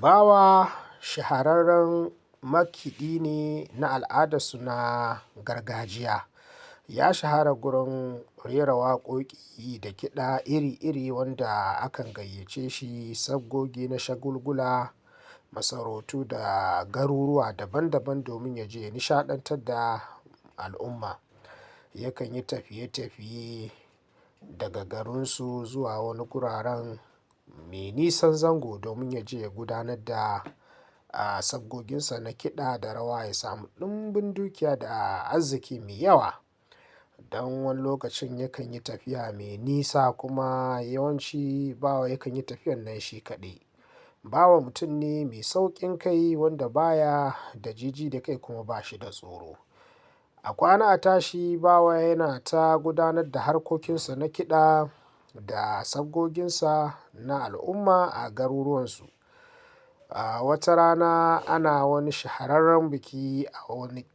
Bawa shahararren makiɗi ne na al'adarsu na gargajiya. Ya shahara gurin rera waƙoƙi da kiɗa iri-iri wanda akan gayyace shi sabgogi na shagulgula, masarautu da garuruwa daban-daban domin ya je ya nishaɗantar da al'umma. Yakan yi tafiye-tafiye daga garinsu zuwa wani guraren mai nisan zango domin ya je ya gudanar da sabgoginsa na kiɗa da rawa ya samu ɗimbin dukiya da arziki mai yawa. Don wani lokacin yakan yi tafiya mai nisa kuma yawanci Bawa yakan yi tafiyan nan shi kaɗai. Bawa mutum ne mai sauƙin kai wanda baya da jiji da kai kuma ba shi da tsoro. A kwana a tashi Bawa yana ta gudanar da harkokinsa na kiɗa da sabgoginsa na al'umma a garuruwansu. Wata rana ana wani shahararren biki a wani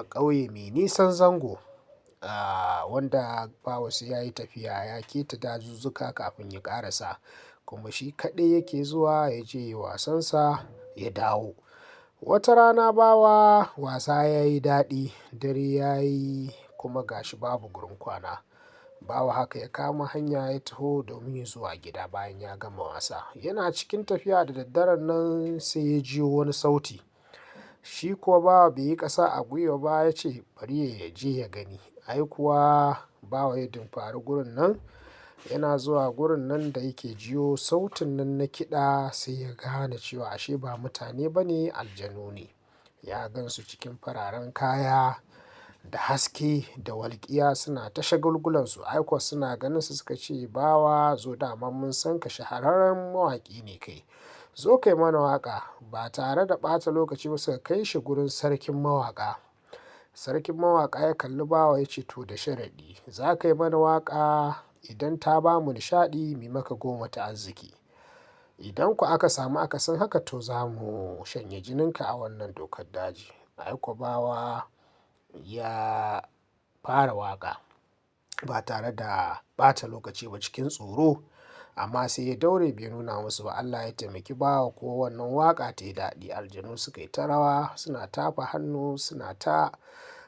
ƙauye mai nisan zango, wanda Bawa sai ya yi tafiya ya keta dazuzzuka kafin ya ƙarasa, kuma shi kaɗai yake zuwa ya je ya yi wasansa ya dawo. Wata rana Bawa wasa ya yi daɗi, dare ya yi kuma ga shi babu gurin kwana. Bawa haka ya kama hanya ya taho domin zuwa gida bayan ya gama wasa. Yana cikin tafiya da daddaren nan sai ya jiyo wani sauti. Shi kuwa Bawa bai yi ƙasa a gwiwa ba ya ce bari ya je ya gani. Ai kuwa Bawa ya dumfari gurin nan, yana zuwa gurin nan da yake jiyo sautin nan na kiɗa sai ya gane cewa ashe ba mutane ba ne, aljanu ne. Ya gansu cikin fararen kaya da haske da walƙiya suna ta shagulgulansu. Ai kuwa suna ganinsa suka ce, Bawa zo dama mun san ka shahararren mawaƙi ne kai. Zo kai mana waƙa. Ba tare da ɓata lokaci ba suka kai shi gurin sarkin mawaƙa. Sarkin mawaƙa ya kalli Bawa ya ce to da sharaɗi, za ka yi mana waƙa idan ta ba mu nishaɗi mu maka goma ta arziki. Idan kuwa aka samu akasin haka to za mu shanye jininka a wannan dokar daji. Ai kuwa Bawa ya fara waƙa ba tare da ɓata lokaci ba cikin tsoro, amma sai ya daure bai nuna musu ba. Allah ya taimaki Bawa kuwa wannan waƙa ta yi daɗi. Aljanu suka yi ta rawa suna tafa hannu suna ta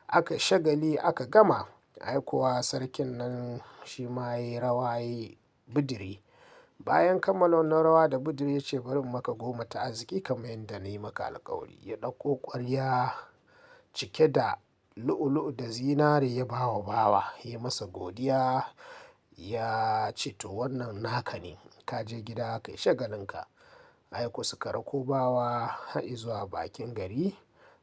aka shagali aka gama. Ai kuwa sarkin nan shi ma ya yi rawa ya yi bidiri. Bayan kammala wannan rawa da bidiri ya ce bari in maka goma ta arziki kamar yadda na yi maka alƙawari. Ya ɗauko ƙwarya cike da lu'u-lu'u da zinare ya ba wa Bawa, ya masa godiya ya ce to wannan naka ne, ka je gida ka yi shagalinka. Ai kuwa suka rako Bawa har izuwa bakin gari.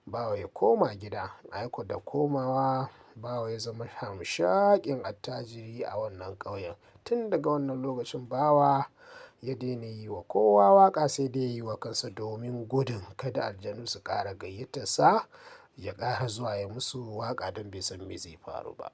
Bawa ya koma gida. Ai kuwa da komawa Bawa ya zama hamshaƙin attajiri a wannan ƙauyen. Tun daga wannan lokacin Bawa ya daina yi wa kowa waƙa sai dai ya yi wa kansa domin gudun kada aljanu su ƙara gayyatarsa ya ƙara zuwa ya musu waƙa don bai san me zai faru ba.